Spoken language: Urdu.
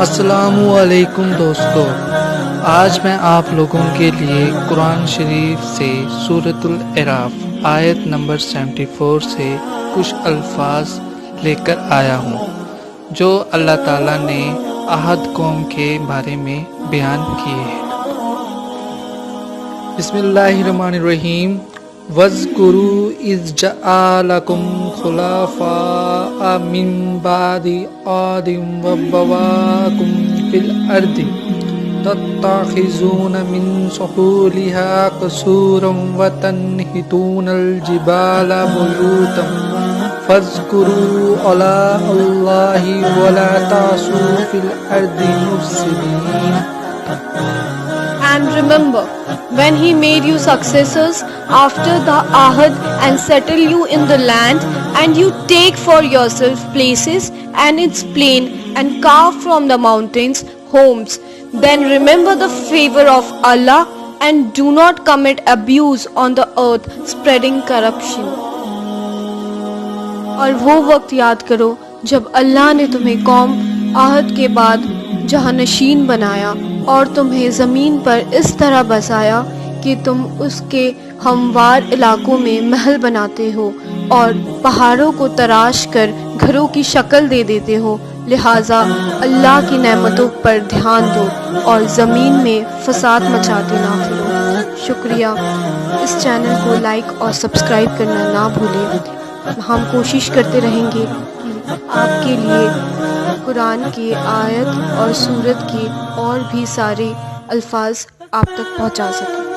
السلام علیکم دوستو، آج میں آپ لوگوں کے لیے قرآن شریف سے سورۃ الاعراف آیت نمبر 74 سے کچھ الفاظ لے کر آیا ہوں جو اللہ تعالیٰ نے عہد قوم کے بارے میں بیان کیے ہیں۔ بسم اللہ الرحمن الرحیم۔ وَاذْكُرُوا إِذْ جَعَلَكُمْ خُلَفَاءَ مِنْ بَعْدِ عَادٍ وَبَوَّأَكُمْ فِي الْأَرْضِ تَتَّخِذُونَ مِنْ سُهُولِهَا قُصُورًا وَتَنْحِتُونَ الْجِبَالَ بُيُوتًا فَاذْكُرُوا آلاءَ اللَّهِ وَلَا تَعْثُوا فِي الْأَرْضِ مُفْسِدِينَ۔ And remember, when he made you successors after the ahad and settle you in the land, and you take for yourself places and its plain and carve from the mountains homes, then remember the favor of Allah and do not commit abuse on the earth spreading corruption۔ اور وہ وقت یاد کرو جب اللہ نے تمہیں قوم عہد کے بعد جہانشین بنایا اور تمہیں زمین پر اس طرح بسایا کہ تم اس کے ہموار علاقوں میں محل بناتے ہو اور پہاڑوں کو تراش کر گھروں کی شکل دے دیتے ہو، لہٰذا اللہ کی نعمتوں پر دھیان دو اور زمین میں فساد مچاتے نہ پھرو۔ شکریہ۔ اس چینل کو لائک اور سبسکرائب کرنا نہ بھولیں۔ ہم کوشش کرتے رہیں گے کہ آپ کے لیے قرآن کی آیت اور سورت کے اور بھی سارے الفاظ آپ تک پہنچا سکیں۔